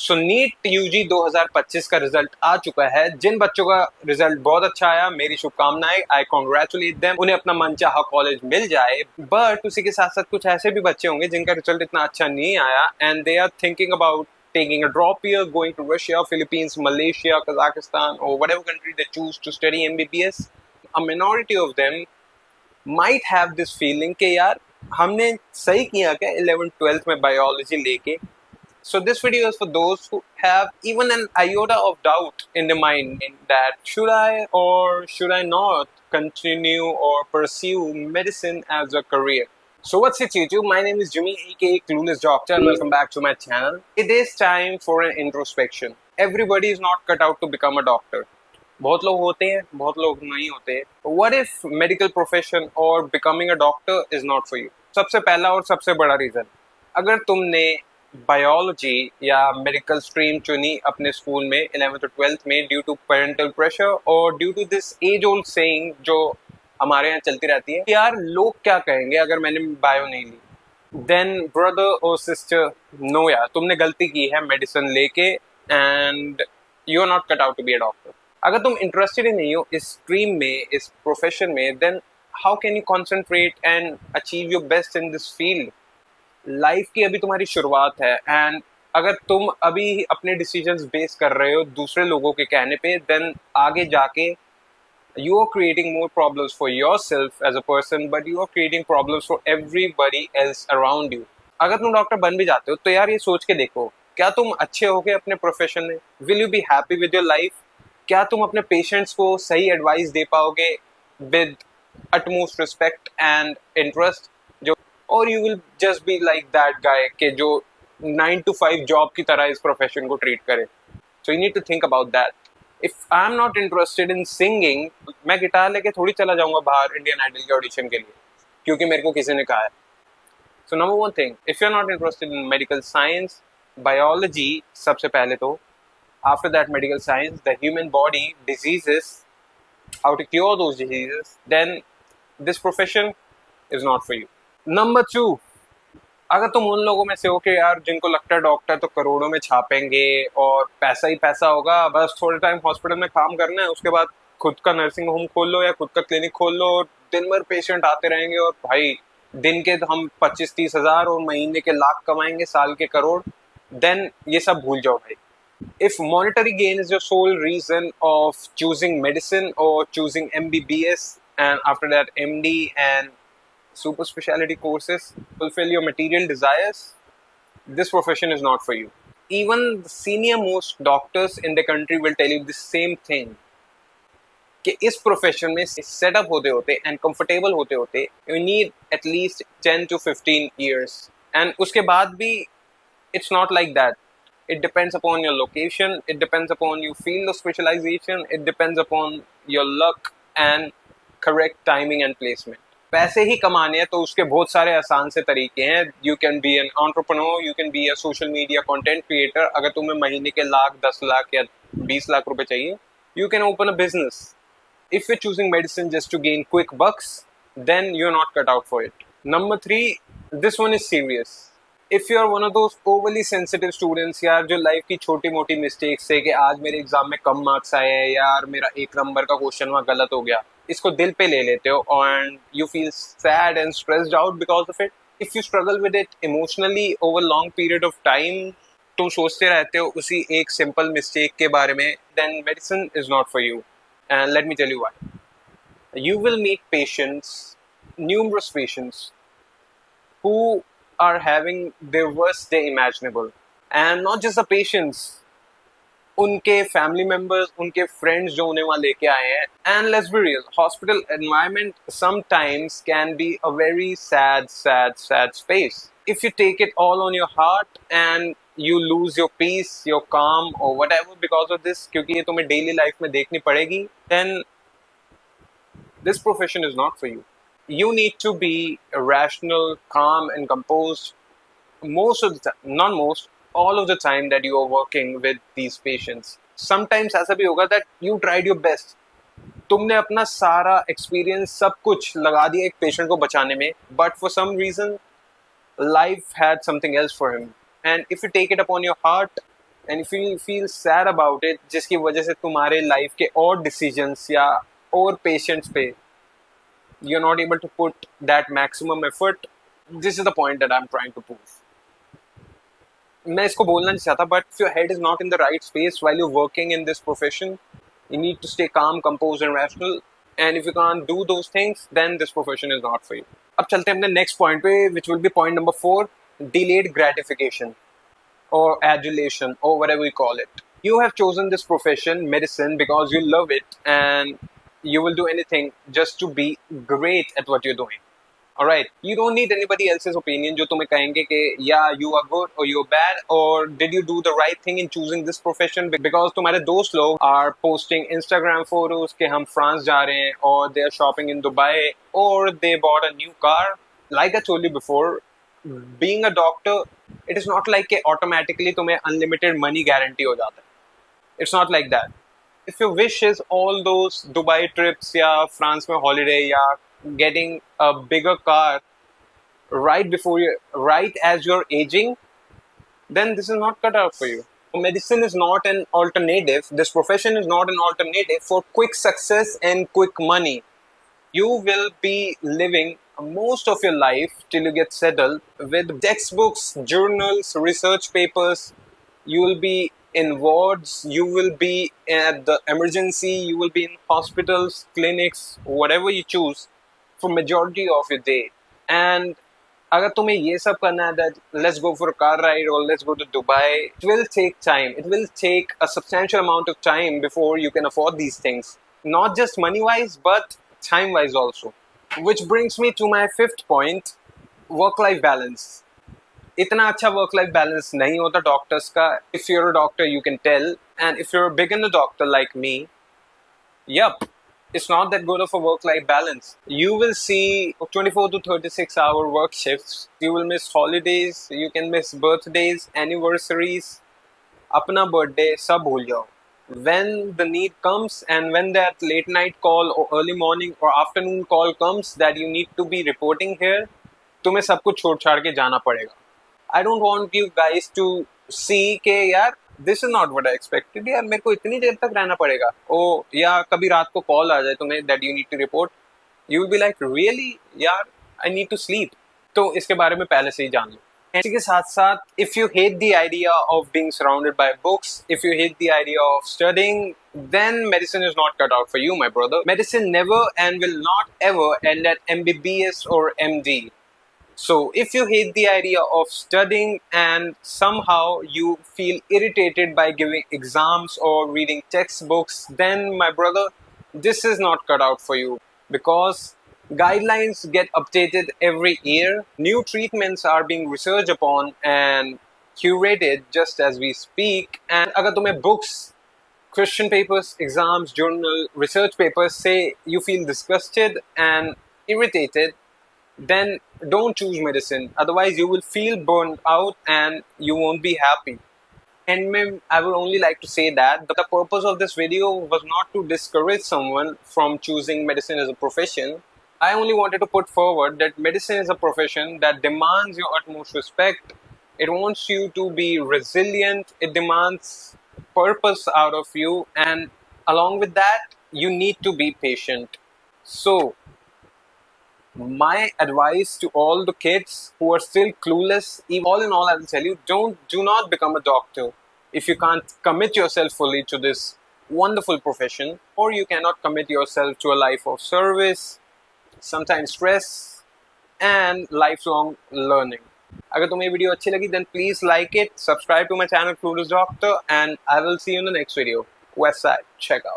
सो NEET UG 2025 का result आ चुका है। जिन बच्चों का रिजल्ट बहुत अच्छा आया, मेरी शुभकामनाएं, आई कॉन्ग्रेचुलेट देम, उन्हें अपना मनचाहा कॉलेज मिल जाए। बट उसी के साथ साथ कुछ ऐसे भी बच्चे होंगे जिनका रिजल्ट इतना अच्छा नहीं आया and they are thinking about taking a drop year, going to Russia, Philippines, Malaysia, Kazakhstan, or whatever country they choose to study MBBS. A minority of them might have this feeling कि यार हमने सही किया क्या 11th-12th में biology लेके। So this video is for those who have even an iota of doubt in their mind in that should I or should I not continue or pursue medicine as a career. So what's it YouTube? My name is Jimmy aka Clueless Doctor and welcome back to my channel. It is time for an introspection. Everybody is not cut out to become a doctor. बहुत लोग होते हैं, बहुत लोग नहीं होते। What if medical profession or becoming a doctor is not for you? सबसे पहला और सबसे बड़ा रीजन, अगर तुमने बायोलॉजी या मेडिकल स्ट्रीम चुनी अपने स्कूल में 11th और 12th में ड्यू टू पेरेंटल प्रेशर और due to this age old saying जो हमारे यहाँ चलती रहती है, यार लोग क्या कहेंगे अगर मैंने बायो नहीं ली, देन ब्रदर और सिस्टर, नो यार तुमने गलती की है मेडिसिन लेके and you are not cut out to be a doctor. अगर तुम इंटरेस्टेड ही नहीं हो इस स्ट्रीम में, इस प्रोफेशन में, then how can you concentrate and achieve your best in this field. Life की अभी तुम्हारी शुरुआत है एंड अगर तुम अभी अपने डिसीजंस बेस कर रहे हो दूसरे लोगों के कहने पे, देन आगे जाके you are creating more problems for yourself as a person, but you are creating problems for everybody else around you. अगर तुम डॉक्टर बन भी जाते हो तो यार ये सोच के देखो, क्या तुम अच्छे होगे अपने प्रोफेशन में? Will you be happy with your life? क्या तुम अपने पेशेंट्स को सही एडवाइस दे पाओगे with utmost respect and interest? जो और you will just be like that guy के जो 9 to 5 जॉब की तरह इस प्रोफेशन को ट्रीट करे। So you need to think about that. If I am not interested in singing, मैं गिटार लेके थोड़ी चला जाऊंगा बाहर इंडियन आइडल के ऑडिशन के लिए क्योंकि मेरे को किसी ने कहा है। So number one thing, if you are not interested in medical science, biology सबसे पहले तो, after that medical science, the human body, diseases, how to cure those diseases, then this profession is not for you. Number two, अगर तुम उन लोगों में से हो कि यार जिनको लगता है डॉक्टर तो करोड़ों में छापेंगे और पैसा ही पैसा होगा, बस थोड़े टाइम हॉस्पिटल में काम करना है, उसके बाद खुद का नर्सिंग होम खोल लो या खुद का क्लिनिक खोल लो और दिन भर पेशेंट आते रहेंगे और भाई दिन के हम 25-30 हज़ार और महीने के लाख कमाएंगे, साल के करोड़, देन ये सब भूल जाओ भाई। If monetary gain is your sole reason of choosing medicine or choosing MBBS and after that MD and super specialty courses fulfill your material desires, this profession is not for you. Even the senior most doctors in the country will tell you the same thing कि इस profession में setup होते होते and comfortable होते होते you need at least 10 to 15 years and उसके बाद भी it's not like that. It depends upon your location, it depends upon your field of specialization, it depends upon your luck and correct timing and placement. पैसे ही कमाने हैं तो उसके बहुत सारे आसान से तरीके हैं। You can be an entrepreneur, you can be a social media content creator. अगर तुम्हें महीने के लाख, 10 लाख या 20 लाख रुपए चाहिए, you can open a business. If you choosing medicine just to gain quick bucks, then you are not cut out for it. Number 3, this one is serious. If you are one of those overly sensitive students यार जो life की छोटी मोटी mistakes से कि आज मेरे exam में कम मार्क्स आए हैं, यार मेरा 1 नंबर का क्वेश्चन वहाँ गलत हो गया, इसको दिल पे ले लेते हो and you feel sad and stressed out because of it. If you struggle with it emotionally over long period of time, तुम सोचते रहते हो उसी एक सिंपल मिस्टेक के बारे में, then medicine is not for you and let me tell you why. You will meet patients, numerous patients, who are having their worst day imaginable. And not just the patients, उनके family members, उनके friends जो उन्हें वहाँ लेके आए हैं। And let's be real, hospital environment sometimes can be a very sad space. If you take it all on your heart and you lose your peace, your calm or whatever because of this, क्योंकि ये तुम्हें daily life में देखनी पड़ेगी, then this profession is not for you. You need to be rational, calm and composed most of the time, not most, all of the time that you are working with these patients. Sometimes ऐसा भी होगा that you tried your best, तुमने अपना सारा experience सब कुछ लगा दिया एक पेशेंट को बचाने में, but for some reason life had something else for him, and if you take it upon your heart, and if you feel sad about it, जिसकी वजह से तुम्हारे लाइफ के और डिसीजंस या और पेशेंट्स पे you're not able to put that maximum effort, this is the point that I'm trying to prove. मैं इसको बोलना नहीं चाहता, but if your head is not in the right space while you're working in this profession, you need to stay calm, composed and rational, and if you can't do those things, then this profession is not for you. अब चलते हैं अपने next point पे, which will be point number 4, delayed gratification or adulation or whatever you call it. You have chosen this profession, medicine, because you love it and you will do anything just to be great at what you're doing. Alright, you don't need anybody else's opinion जो तुम्हें कहेंगे कि yeah you are good or you are bad or did you do the right thing in choosing this profession, because तुम्हारे दोस्त लोग are posting Instagram photos कि हम France जा रहे हैं or they are shopping in Dubai or they bought a new car. Like I told you before, being a doctor, it is not like कि automatically तुम्हें unlimited money guarantee हो जाता है. It's not like that. If your wish is all those Dubai trips या France में holiday या getting a bigger car right as you're aging, then this is not cut out for you. Medicine is not an alternative. This profession is not an alternative for quick success and quick money. You will be living most of your life till you get settled with textbooks, journals, research papers. You will be in wards, you will be at the emergency, you will be in hospitals, clinics, whatever you choose for majority of your day. And अगर तुम्हें ये सब करना है, that let's go for a car ride or let's go to Dubai, it will take time. It will take a substantial amount of time before you can afford these things. Not just money-wise, but time-wise also. Which brings me to my 5th point, work-life balance. इतना अच्छा work-life balance नहीं होता doctors का. If you're a doctor, you can tell. And if you're a beginner doctor like me, yep, it's not that good of a work-life balance. You will see 24 to 36 hour work shifts. You will miss holidays. You can miss birthdays, anniversaries. अपना birthday सब भूल जाओ. When the need comes and when that late night call or early morning or afternoon call comes that you need to be reporting here, तुम्हें सब कुछ छोड़ छाड़ के जाना पड़ेगा. I don't want you guys to see के यार this is not what I expected. यार मेरे को इतनी देर तक रहना पड़ेगा. ओ या कभी रात को कॉल आ जाए तुम्हें that you need to report. You will be like really यार I need to sleep. तो इसके बारे में पहले से ही जान लो. इसी के साथ साथ if you hate the idea of being surrounded by books, if you hate the idea of studying, then medicine is not cut out for you, my brother. Medicine never and will not ever end at MBBS or MD. So if you hate the idea of studying and somehow you feel irritated by giving exams or reading textbooks, then my brother, this is not cut out for you, because guidelines get updated every year. New treatments are being researched upon and curated just as we speak. And अगर तुम्हें books, question papers, exams, journal, research papers say you feel disgusted and irritated, then don't choose medicine. Otherwise, you will feel burned out and you won't be happy. And I would only like to say that the purpose of this video was not to discourage someone from choosing medicine as a profession. I only wanted to put forward that medicine is a profession that demands your utmost respect. It wants you to be resilient. It demands purpose out of you. And along with that, you need to be patient. So, my advice to all the kids who are still clueless, all in all, I will tell you, do not become a doctor if you can't commit yourself fully to this wonderful profession, or you cannot commit yourself to a life of service, sometimes stress, and lifelong learning. अगर तुम्हें video अच्छी लगी, then please like it, subscribe to my channel Clueless Doctor, and I will see you in the next video. Westside, check out.